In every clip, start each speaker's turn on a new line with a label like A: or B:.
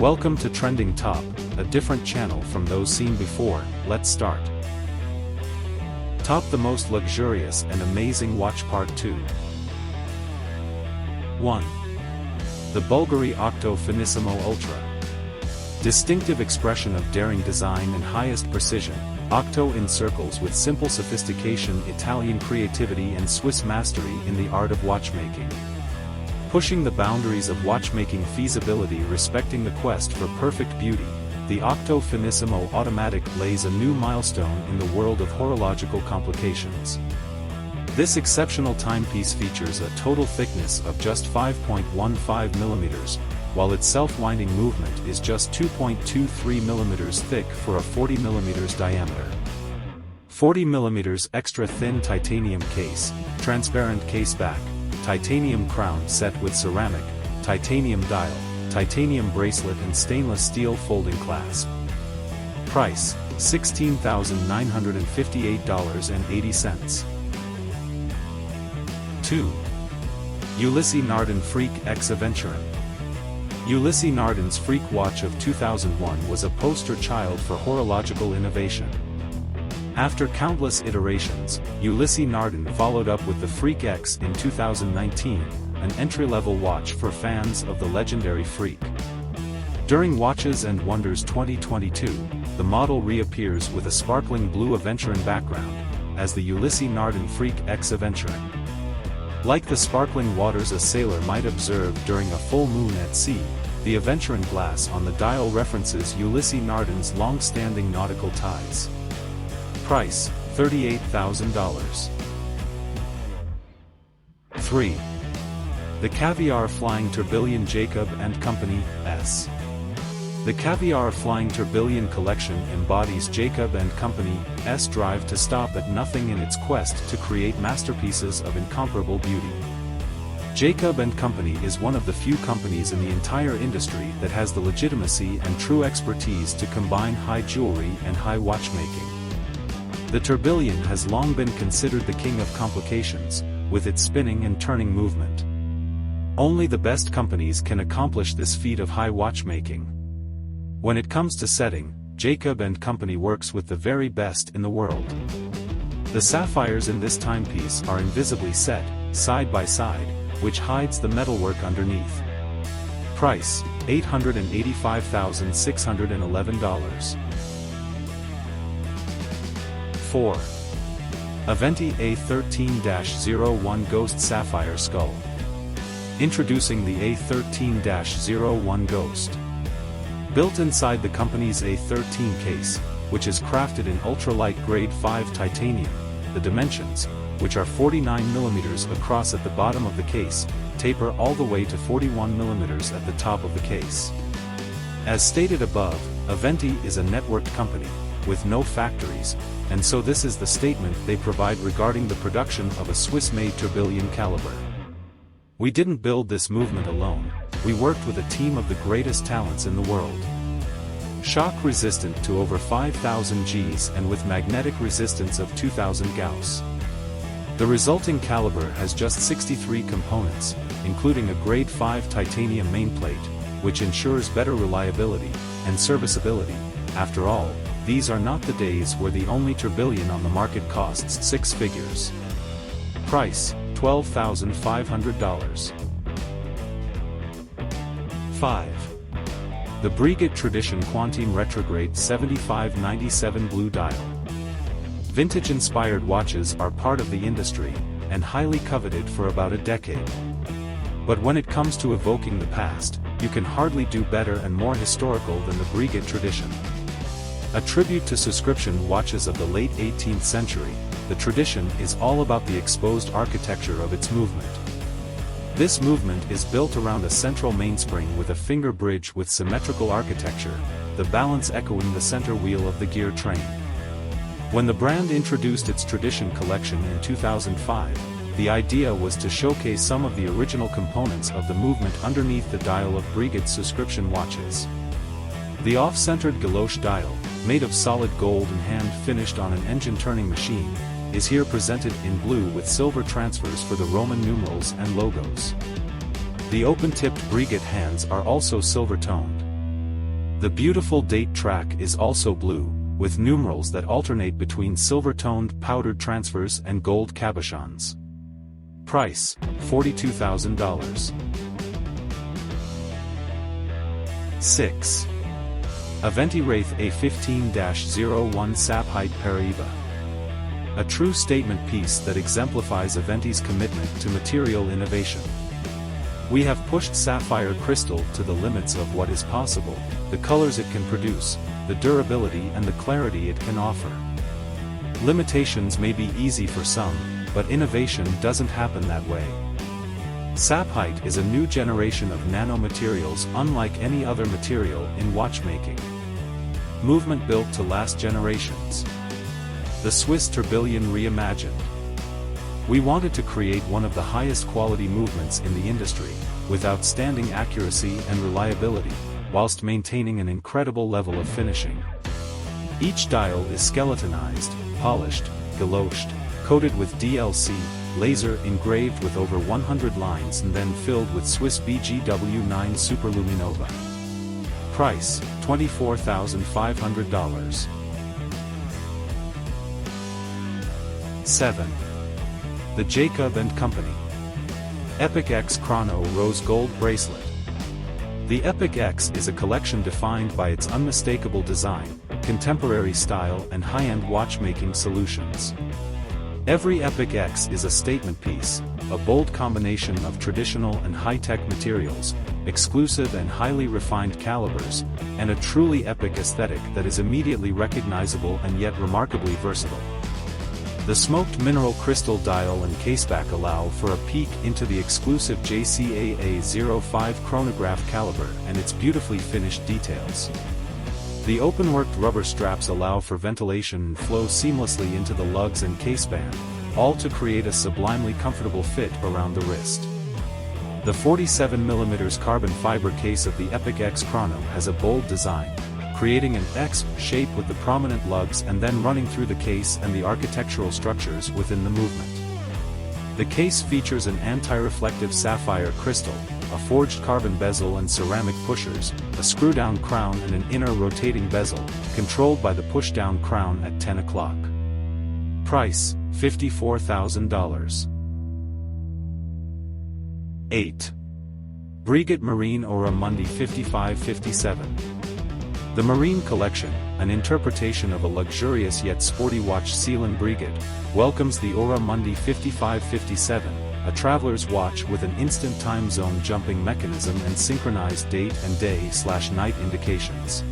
A: Welcome to Trending Top, a different channel from those seen before. Let's start. Top the most luxurious and amazing watch Part 2. 1. The Bulgari Octo Finissimo Ultra. Distinctive expression of daring design and highest precision, Octo encircles with simple sophistication Italian creativity and Swiss mastery in the art of watchmaking. Pushing the boundaries of watchmaking feasibility, respecting the quest for perfect beauty, the Octo Finissimo Automatic lays a new milestone in the world of horological complications. This exceptional timepiece features a total thickness of just 5.15 mm, while its self-winding movement is just 2.23 mm thick for a 40 mm diameter. 40 mm extra thin titanium case, transparent case back, titanium crown set with ceramic, titanium dial, titanium bracelet and stainless steel folding clasp. Price, $16,958.80. 2. Ulysse Nardin Freak X Aventurin. Ulysse Nardin's Freak watch of 2001 was a poster child for horological innovation. After countless iterations, Ulysse Nardin followed up with the Freak X in 2019, an entry-level watch for fans of the legendary Freak. During Watches and Wonders 2022, the model reappears with a sparkling blue Aventurin background, as the Ulysse Nardin Freak X Aventurin. Like the sparkling waters a sailor might observe during a full moon at sea, the Aventurin glass on the dial references Ulysse Nardin's long-standing nautical ties. Price, $38,000. 3. The Caviar Flying Tourbillon Jacob & Company, S. The Caviar Flying Tourbillon collection embodies Jacob & Company's drive to stop at nothing in its quest to create masterpieces of incomparable beauty. Jacob & Company is one of the few companies in the entire industry that has the legitimacy and true expertise to combine high jewelry and high watchmaking. The tourbillon has long been considered the king of complications, with its spinning and turning movement. Only the best companies can accomplish this feat of high watchmaking. When it comes to setting, Jacob & Company works with the very best in the world. The sapphires in this timepiece are invisibly set, side by side, which hides the metalwork underneath. Price, $885,611. 4. Aventi A13-01 Ghost Sapphire Skull. Introducing the A13-01 Ghost. Built inside the company's A13 case, which is crafted in ultralight grade 5 titanium, the dimensions, which are 49 mm across at the bottom of the case, taper all the way to 41 mm at the top of the case. As stated above, Aventi is a networked company, with no factories, and so this is the statement they provide regarding the production of a Swiss-made tourbillon caliber. We didn't build this movement alone, we worked with a team of the greatest talents in the world. Shock resistant to over 5,000 Gs and with magnetic resistance of 2,000 Gauss. The resulting caliber has just 63 components, including a grade 5 titanium mainplate, which ensures better reliability and serviceability. After all, these are not the days where the only tourbillon on the market costs 6 figures. Price, $12,500. 5. The Breguet Tradition Quantime Retrograde 7597 Blue Dial. Vintage-inspired watches are part of the industry, and highly coveted for about a decade. But when it comes to evoking the past, you can hardly do better and more historical than the Breguet Tradition. A tribute to subscription watches of the late 18th century, the Tradition is all about the exposed architecture of its movement. This movement is built around a central mainspring with a finger bridge with symmetrical architecture, the balance echoing the center wheel of the gear train. When the brand introduced its Tradition collection in 2005, the idea was to showcase some of the original components of the movement underneath the dial of Breguet's subscription watches. The off-centered galoche dial, made of solid gold and hand-finished on an engine-turning machine, is here presented in blue with silver transfers for the Roman numerals and logos. The open-tipped Breguet hands are also silver-toned. The beautiful date track is also blue, with numerals that alternate between silver-toned powdered transfers and gold cabochons. Price, $42,000. 6. Aventi Wraith A15-01 Sapphire Paraiba. A true statement piece that exemplifies Aventi's commitment to material innovation. We have pushed sapphire crystal to the limits of what is possible, the colors it can produce, the durability and the clarity it can offer. Limitations may be easy for some, but innovation doesn't happen that way. Sapphire is a new generation of nanomaterials unlike any other material in watchmaking. Movement built to last generations. The Swiss tourbillon reimagined. We wanted to create one of the highest quality movements in the industry, with outstanding accuracy and reliability, whilst maintaining an incredible level of finishing. Each dial is skeletonized, polished, galoshed, coated with DLC, laser engraved with over 100 lines and then filled with Swiss BGW9 Superluminova. Price, $24,500. 7. The Jacob & Company Epic X Chrono Rose Gold Bracelet. The Epic X is a collection defined by its unmistakable design, contemporary style and high-end watchmaking solutions. Every Epic X is a statement piece, a bold combination of traditional and high-tech materials, exclusive and highly refined calibers, and a truly epic aesthetic that is immediately recognizable and yet remarkably versatile. The smoked mineral crystal dial and caseback allow for a peek into the exclusive JCAA-05 chronograph caliber and its beautifully finished details. The open-worked rubber straps allow for ventilation and flow seamlessly into the lugs and caseband, all to create a sublimely comfortable fit around the wrist. The 47mm carbon fiber case of the Epic X Chrono has a bold design, creating an X shape with the prominent lugs and then running through the case and the architectural structures within the movement. The case features an anti-reflective sapphire crystal, a forged carbon bezel and ceramic pushers, a screw-down crown and an inner rotating bezel, controlled by the push-down crown at 10 o'clock. Price, $54,000. 8. Breguet Marine Aura Mundi 5557. The Marine Collection, an interpretation of a luxurious yet sporty watch seal in Breguet, welcomes the Aura Mundi 5557, a traveler's watch with an instant time zone jumping mechanism and synchronized date and day/night indications.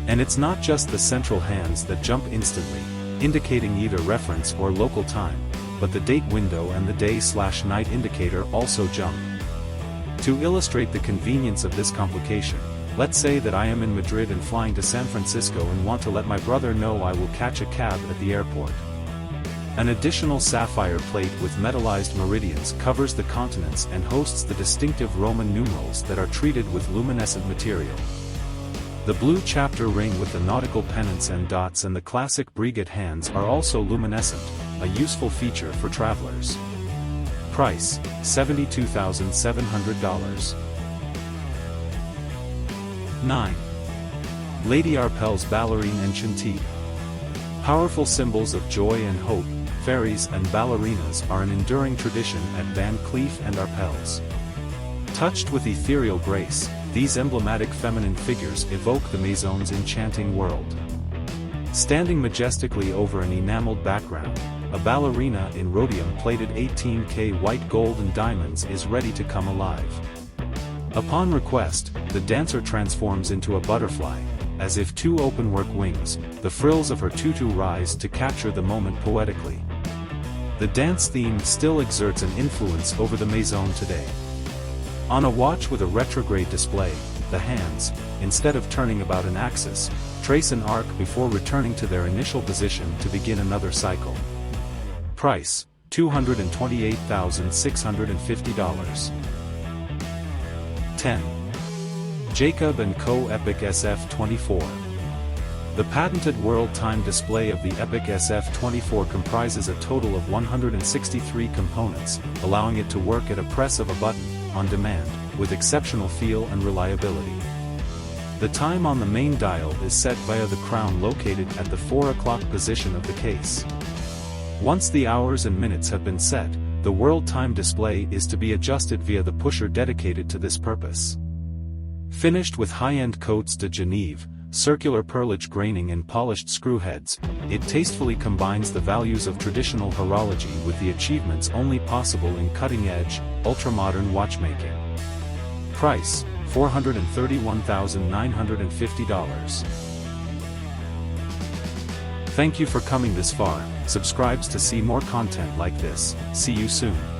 A: And it's not just the central hands that jump instantly, indicating either reference or local time, but the date window and the day/night indicator also jump. To illustrate the convenience of this complication, let's say that I am in Madrid and flying to San Francisco and want to let my brother know I will catch a cab at the airport. An additional sapphire plate with metallized meridians covers the continents and hosts the distinctive Roman numerals that are treated with luminescent material. The blue chapter ring with the nautical pennants and dots and the classic Breguet hands are also luminescent, a useful feature for travelers. Price, $72,700. 9. Lady Arpels Ballerine and Chantilly. Powerful symbols of joy and hope, fairies and ballerinas are an enduring tradition at Van Cleef and Arpels. Touched with ethereal grace, these emblematic feminine figures evoke the Maison's enchanting world. Standing majestically over an enameled background, a ballerina in rhodium-plated 18K white gold and diamonds is ready to come alive. Upon request, the dancer transforms into a butterfly, as if two open-work wings, the frills of her tutu rise to capture the moment poetically. The dance theme still exerts an influence over the Maison today. On a watch with a retrograde display, the hands, instead of turning about an axis, trace an arc before returning to their initial position to begin another cycle. Price, $228,650. 10. Jacob & Co. Epic SF24. The patented world time display of the Epic SF24 comprises a total of 163 components, allowing it to work at a press of a button, on demand, with exceptional feel and reliability. The time on the main dial is set via the crown located at the 4 o'clock position of the case. Once the hours and minutes have been set, the world time display is to be adjusted via the pusher dedicated to this purpose. Finished with high-end coats de Genève, circular perlage graining and polished screw heads, it tastefully combines the values of traditional horology with the achievements only possible in cutting-edge, ultra-modern watchmaking. Price: $431,950. Thank you for coming this far. Subscribes to see more content like this. See you soon.